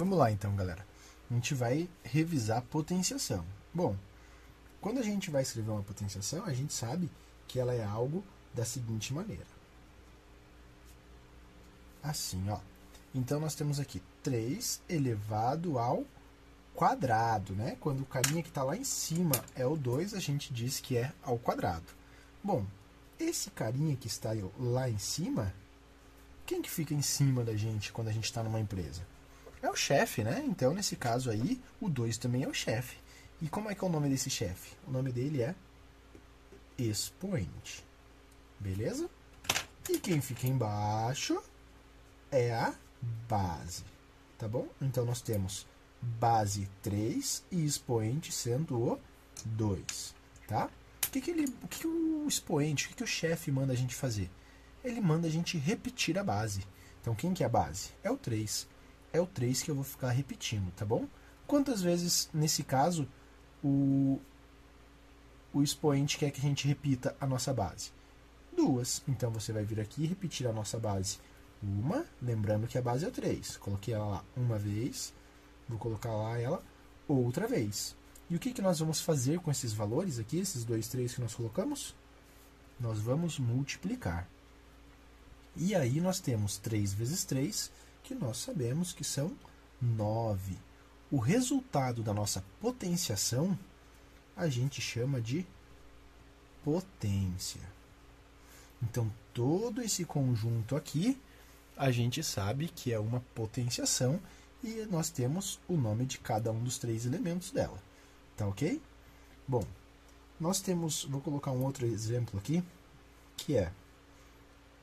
Vamos lá então, galera. A gente vai revisar a potenciação. Bom, quando a gente vai escrever uma potenciação, a gente sabe que ela é algo da seguinte maneira. Assim, ó. Então, nós temos aqui 3 elevado ao quadrado, né? Quando o carinha que está lá em cima é o 2, a gente diz que é ao quadrado. Bom, esse carinha que está lá em cima, quem que fica em cima da gente quando a gente está numa empresa? É o chefe, né? Então, nesse caso aí, o 2 também é o chefe. E como é que é o nome desse chefe? O nome dele é expoente. Beleza? E quem fica embaixo é a base. Tá bom? Então, nós temos base 3 e expoente sendo o 2. Tá? O que o expoente, o que o chefe manda a gente fazer? Ele manda a gente repetir a base. Então, quem que é a base? É o 3. É o 3 que eu vou ficar repetindo, tá bom? Quantas vezes, nesse caso, o expoente quer que a gente repita a nossa base? 2. Então, você vai vir aqui e repetir a nossa base. Uma, lembrando que a base é o 3. Coloquei ela lá uma vez, vou colocar lá ela outra vez. E o que nós vamos fazer com esses valores aqui, esses 2, 3 que nós colocamos? Nós vamos multiplicar. E aí nós temos 3 vezes 3, que nós sabemos que são 9. O resultado da nossa potenciação a gente chama de potência. Então, todo esse conjunto aqui, a gente sabe que é uma potenciação e nós temos o nome de cada um dos 3 elementos dela. Tá ok? Bom, nós temos, vou colocar um outro exemplo aqui, que é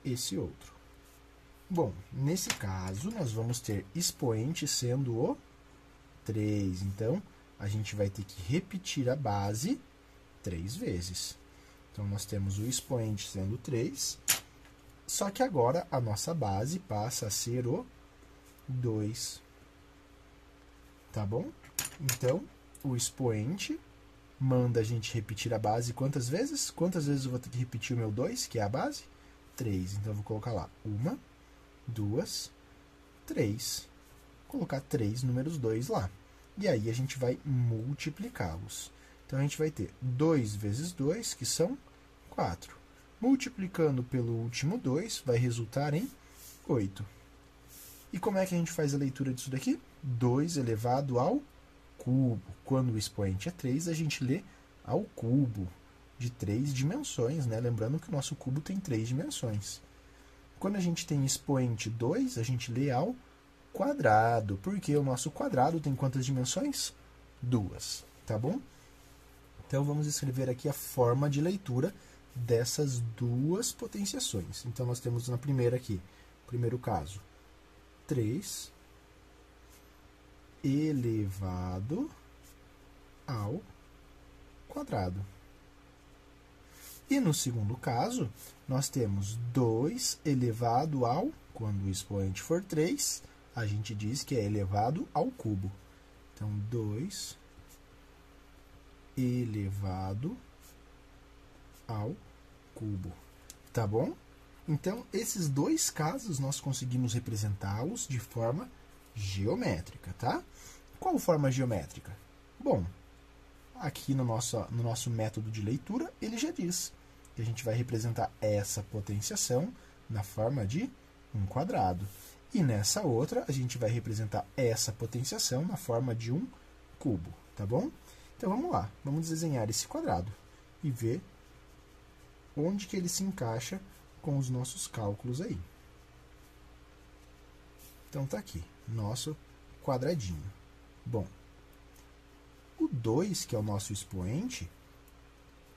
esse outro. Bom, nesse caso, nós vamos ter expoente sendo o 3. Então, a gente vai ter que repetir a base 3 vezes. Então, nós temos o expoente sendo 3, só que agora a nossa base passa a ser o 2. Tá bom? Então, o expoente manda a gente repetir a base quantas vezes? Quantas vezes eu vou ter que repetir o meu 2, que é a base? 3. Então, eu vou colocar lá 1, 2, 3. Colocar 3 números 2 lá. E aí a gente vai multiplicá-los. Então, a gente vai ter 2 vezes 2, que são 4. Multiplicando pelo último 2, vai resultar em 8. E como é que a gente faz a leitura disso daqui? 2 elevado ao cubo. Quando o expoente é 3, a gente lê ao cubo, de 3 dimensões, né? Lembrando que o nosso cubo tem 3 dimensões. Quando a gente tem expoente 2, a gente lê ao quadrado, porque o nosso quadrado tem quantas dimensões? 2, tá bom? Então, vamos escrever aqui a forma de leitura dessas duas potenciações. Então, nós temos na primeira aqui, primeiro caso, 3 elevado ao quadrado. E no segundo caso, nós temos 2 elevado ao, quando o expoente for 3, a gente diz que é elevado ao cubo. Então, 2 elevado ao cubo. Tá bom? Então, esses dois casos nós conseguimos representá-los de forma geométrica, tá? Qual forma geométrica? Bom, aqui no nosso método de leitura, ele já diz que a gente vai representar essa potenciação na forma de um quadrado. E nessa outra, a gente vai representar essa potenciação na forma de um cubo, tá bom? Então, vamos lá. Vamos desenhar esse quadrado e ver onde que ele se encaixa com os nossos cálculos aí. Então, tá aqui, nosso quadradinho. Bom, o 2, que é o nosso expoente,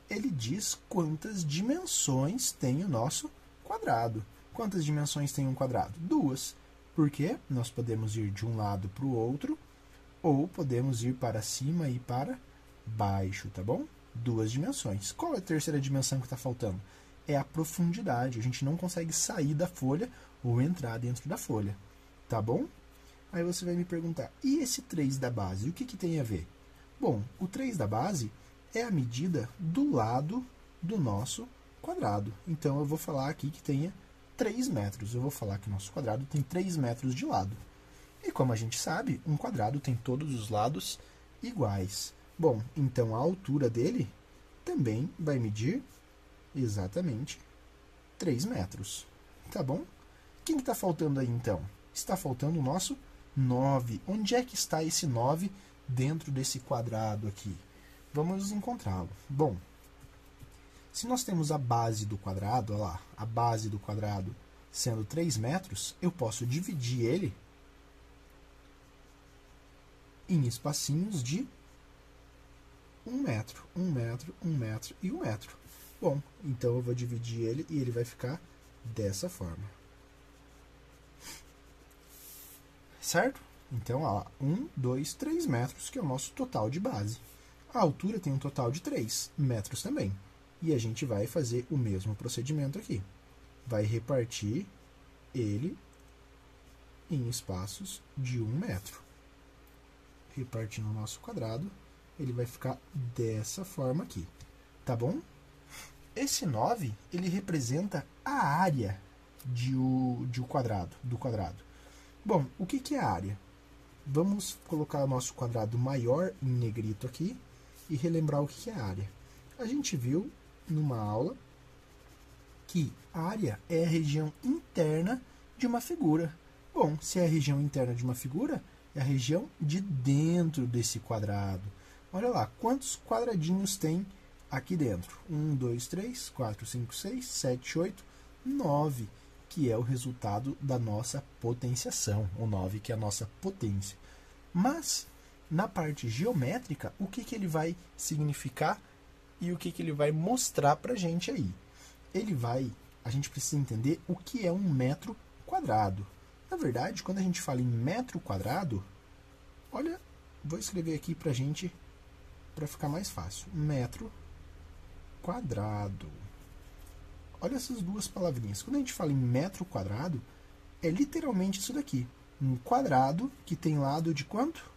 ele diz quantas dimensões tem o nosso quadrado. Quantas dimensões tem um quadrado? 2. Porque nós podemos ir de um lado para o outro, ou podemos ir para cima e para baixo, tá bom? 2 dimensões. Qual é a terceira dimensão que está faltando? É a profundidade. A gente não consegue sair da folha ou entrar dentro da folha, tá bom? Aí você vai me perguntar, e esse 3 da base, o que tem a ver? Bom, o 3 da base é a medida do lado do nosso quadrado. Então, eu vou falar aqui que tenha 3 metros. Eu vou falar que o nosso quadrado tem 3 metros de lado. E como a gente sabe, um quadrado tem todos os lados iguais. Bom, então a altura dele também vai medir exatamente 3 metros. Tá bom? Quem está faltando aí, então? Está faltando o nosso 9. Onde é que está esse 9 dentro desse quadrado aqui? Vamos encontrá-lo. Bom, se nós temos a base do quadrado, olha lá, a base do quadrado sendo 3 metros, eu posso dividir ele em espacinhos de 1 metro, 1 metro, 1 metro e 1 metro. Bom, então eu vou dividir ele e ele vai ficar dessa forma. Certo? Então, ó, 1, 2, 3 metros, que é o nosso total de base. A altura tem um total de 3 metros também. E a gente vai fazer o mesmo procedimento aqui. Vai repartir ele em espaços de 1 metro. Repartindo o nosso quadrado, ele vai ficar dessa forma aqui. Tá bom? Esse 9, ele representa a área do quadrado. Bom, o que é a área? Vamos colocar o nosso quadrado maior em negrito aqui e relembrar o que é a área. A gente viu numa aula que a área é a região interna de uma figura. Bom, se é a região interna de uma figura, é a região de dentro desse quadrado. Olha lá, quantos quadradinhos tem aqui dentro? 1, 2, 3, 4, 5, 6, 7, 8, 9, que é o resultado da nossa potenciação, o 9 que é a nossa potência. Mas, na parte geométrica, o que ele vai significar e o que ele vai mostrar para a gente aí? A gente precisa entender o que é um metro quadrado. Na verdade, quando a gente fala em metro quadrado, olha, vou escrever aqui para a gente, para ficar mais fácil. Metro quadrado. Olha essas duas palavrinhas. Quando a gente fala em metro quadrado, é literalmente isso daqui. Um quadrado que tem lado de quanto?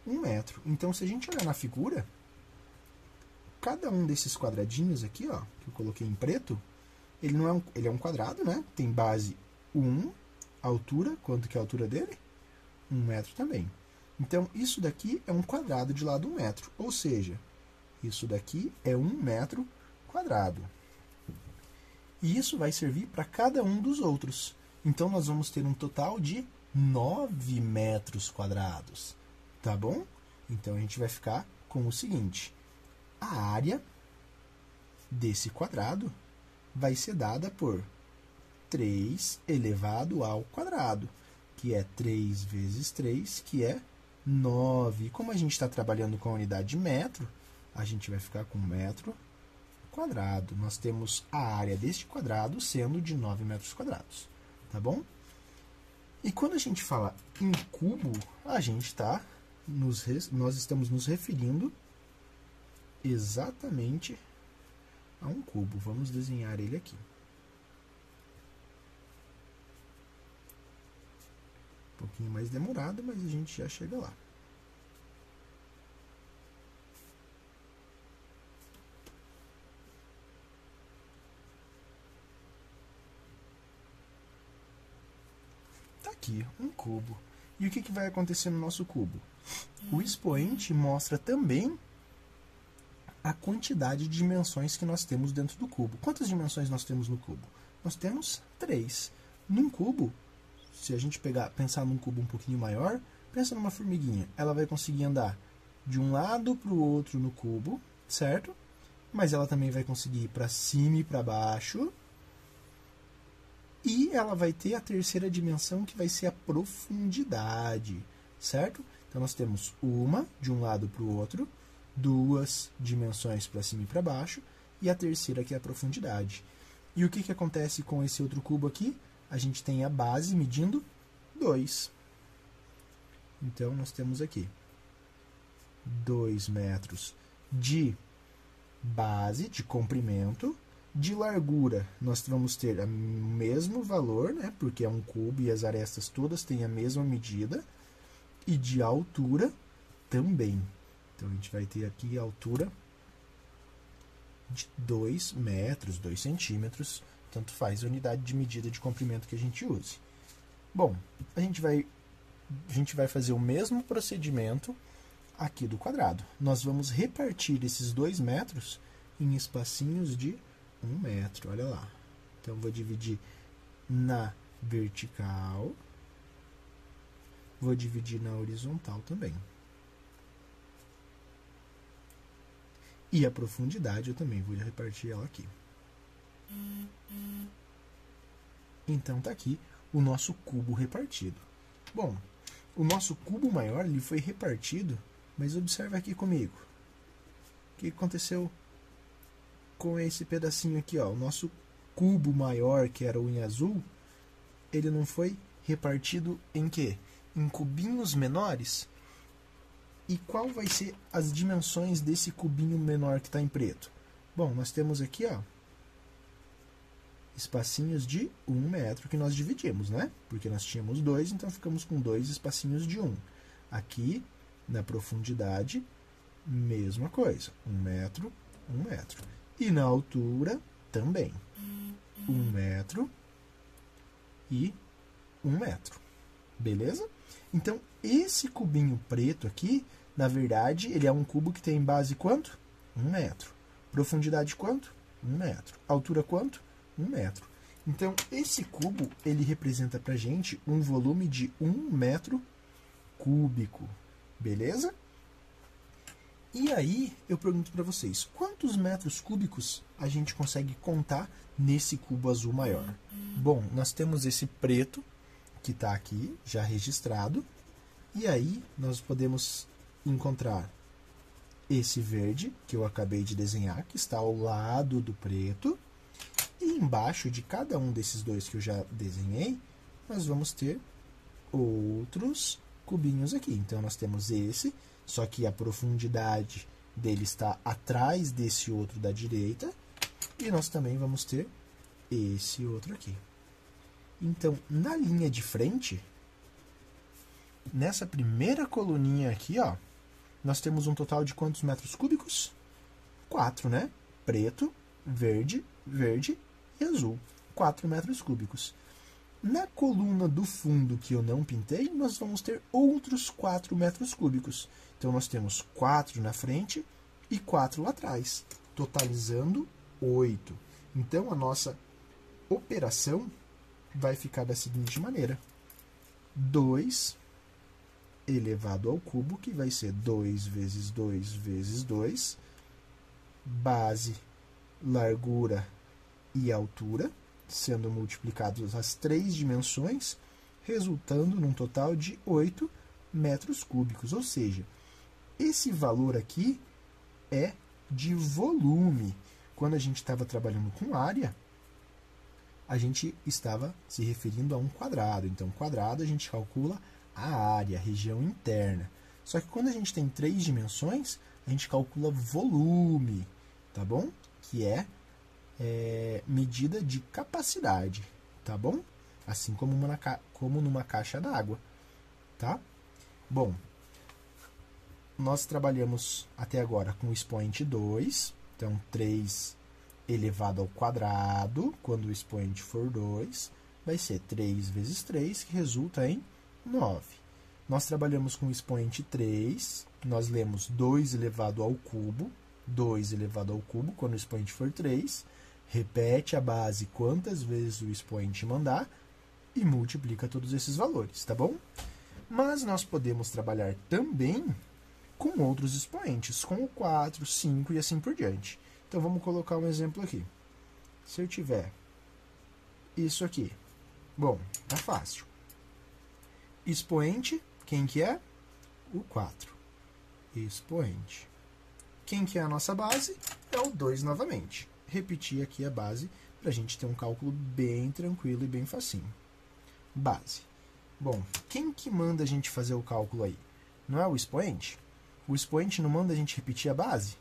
1 metro. Então, se a gente olhar na figura, cada um desses quadradinhos aqui, ó, que eu coloquei em preto, ele é um quadrado, né? Tem base 1, altura, quanto que é a altura dele? 1 metro também. Então, isso daqui é um quadrado de lado 1 metro. Ou seja, isso daqui é 1 metro quadrado. E isso vai servir para cada um dos outros. Então, nós vamos ter um total de 9 metros quadrados. Tá bom? Então, a gente vai ficar com o seguinte. A área desse quadrado vai ser dada por 3 elevado ao quadrado, que é 3 vezes 3, que é 9. Como a gente está trabalhando com a unidade de metro, a gente vai ficar com metro quadrado. Nós temos a área deste quadrado sendo de 9 metros quadrados. Tá bom? E quando a gente fala em cubo, nós estamos nos referindo exatamente a um cubo. Vamos desenhar ele aqui. Um pouquinho mais demorado, mas a gente já chega lá. Tá aqui, um cubo. E o que vai acontecer no nosso cubo? O expoente mostra também a quantidade de dimensões que nós temos dentro do cubo. Quantas dimensões nós temos no cubo? Nós temos 3. Num cubo, se a gente pensar num cubo um pouquinho maior, pensa numa formiguinha. Ela vai conseguir andar de um lado para o outro no cubo, certo? Mas ela também vai conseguir ir para cima e para baixo. E ela vai ter a terceira dimensão, que vai ser a profundidade, certo? Então, nós temos uma de um lado para o outro, 2 dimensões para cima e para baixo, e a terceira que é a profundidade. E o que acontece com esse outro cubo aqui? A gente tem a base medindo 2. Então, nós temos aqui 2 metros de base, de comprimento. De largura, nós vamos ter o mesmo valor, né, porque é um cubo e as arestas todas têm a mesma medida. E de altura também. Então, a gente vai ter aqui a altura de 2 metros, 2 centímetros, tanto faz a unidade de medida de comprimento que a gente use. Bom, a gente vai a gente vai fazer o mesmo procedimento aqui do quadrado. Nós vamos repartir esses 2 metros em espacinhos de 1 metro, olha lá. Então, vou dividir na vertical, vou dividir na horizontal também. E a profundidade eu também vou repartir ela aqui. Então, está aqui o nosso cubo repartido. Bom, o nosso cubo maior ele foi repartido, mas observa aqui comigo. O que aconteceu com esse pedacinho aqui? Ó? O nosso cubo maior, que era o em azul, ele não foi repartido em quê? Em cubinhos menores? E qual vai ser as dimensões desse cubinho menor que está em preto? Bom, nós temos aqui, ó, espacinhos de 1 metro que nós dividimos, né? Porque nós tínhamos 2, então ficamos com 2 espacinhos de 1. Aqui, na profundidade, mesma coisa. 1 metro, 1 metro. E na altura, também. 1 metro e 1 metro. Beleza? Então, esse cubinho preto aqui, na verdade, ele é um cubo que tem base quanto? 1 metro. Profundidade quanto? 1 metro. Altura quanto? 1 metro. Então, esse cubo, ele representa pra gente um volume de 1 metro cúbico. Beleza? E aí, eu pergunto para vocês, quantos metros cúbicos a gente consegue contar nesse cubo azul maior? Bom, nós temos esse preto, que está aqui, já registrado. E aí, nós podemos encontrar esse verde, que eu acabei de desenhar, que está ao lado do preto. E embaixo de cada um desses dois que eu já desenhei, nós vamos ter outros cubinhos aqui. Então, nós temos esse, só que a profundidade dele está atrás desse outro da direita. E nós também vamos ter esse outro aqui. Então, na linha de frente, nessa primeira coluninha aqui, ó, nós temos um total de quantos metros cúbicos? 4, né? Preto, verde, verde e azul. 4 metros cúbicos. Na coluna do fundo que eu não pintei, nós vamos ter outros 4 metros cúbicos. Então, nós temos 4 na frente e 4 lá atrás, totalizando 8. Então, a nossa operação vai ficar da seguinte maneira. 2 elevado ao cubo, que vai ser 2 vezes 2 vezes 2, base, largura e altura, sendo multiplicados as 3 dimensões, resultando num total de 8 metros cúbicos. Ou seja, esse valor aqui é de volume. Quando a gente estava trabalhando com área, a gente estava se referindo a um quadrado. Então, quadrado a gente calcula a área, a região interna. Só que quando a gente tem 3 dimensões, a gente calcula volume, tá bom? Que é medida de capacidade, tá bom? Assim como numa caixa d'água, tá? Bom, nós trabalhamos até agora com o expoente 2, então 3 elevado ao quadrado, quando o expoente for 2, vai ser 3 vezes 3, que resulta em 9. Nós trabalhamos com o expoente 3, nós lemos 2 elevado ao cubo, 2 elevado ao cubo, quando o expoente for 3, repete a base quantas vezes o expoente mandar e multiplica todos esses valores, tá bom? Mas nós podemos trabalhar também com outros expoentes, com o 4, 5 e assim por diante. Então, vamos colocar um exemplo aqui. Se eu tiver isso aqui, bom, tá fácil. Expoente, quem que é? O 4. Expoente. Quem que é a nossa base? É o 2 novamente. Repetir aqui a base para a gente ter um cálculo bem tranquilo e bem facinho. Base. Bom, quem que manda a gente fazer o cálculo aí? Não é o expoente? O expoente não manda a gente repetir a base?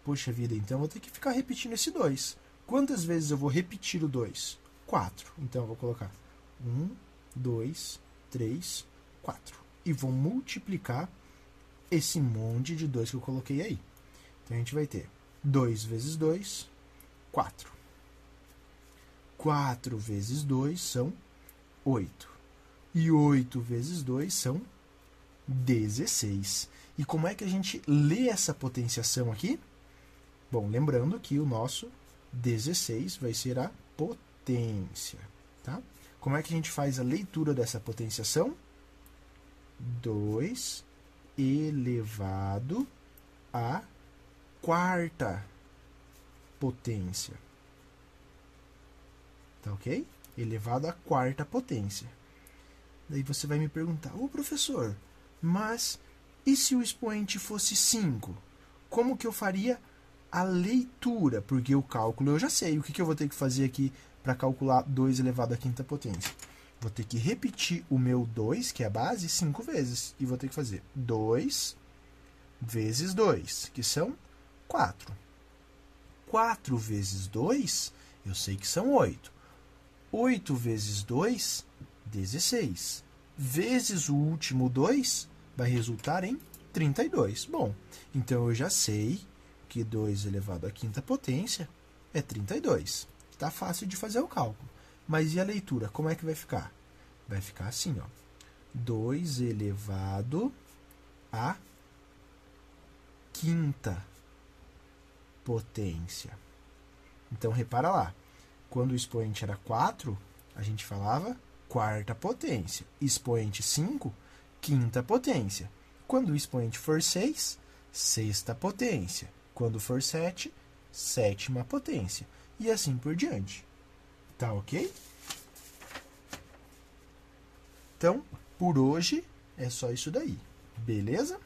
Poxa vida, então eu vou ter que ficar repetindo esse 2. Quantas vezes eu vou repetir o 2? 4. Então eu vou colocar 1, 2, 3, 4. E vou multiplicar esse monte de 2 que eu coloquei aí. Então a gente vai ter 2 vezes 2, 4. 4 vezes 2 são 8. E 8 vezes 2 são 16. E como é que a gente lê essa potenciação aqui? Bom, lembrando que o nosso 16 vai ser a potência. Tá? Como é que a gente faz a leitura dessa potenciação? 2 elevado à quarta potência. Tá ok? Elevado à quarta potência. Daí você vai me perguntar, ô professor, mas e se o expoente fosse 5? Como que eu faria a leitura? Porque o cálculo eu já sei. O que eu vou ter que fazer aqui para calcular 2 elevado à quinta potência? Vou ter que repetir o meu 2, que é a base, 5 vezes. E vou ter que fazer 2 vezes 2, que são 4. 4 vezes 2, eu sei que são 8. 8 vezes 2, 16. Vezes o último 2, vai resultar em 32. Bom, então eu já sei que 2 elevado à quinta potência é 32. Está fácil de fazer o cálculo. Mas e a leitura? Como é que vai ficar? Vai ficar assim, ó. 2 elevado à quinta potência. Então, repara lá. Quando o expoente era 4, a gente falava quarta potência. Expoente 5, quinta potência. Quando o expoente for 6, sexta potência. Quando for 7, sétima potência. E assim por diante. Tá ok? Então, por hoje, é só isso daí. Beleza?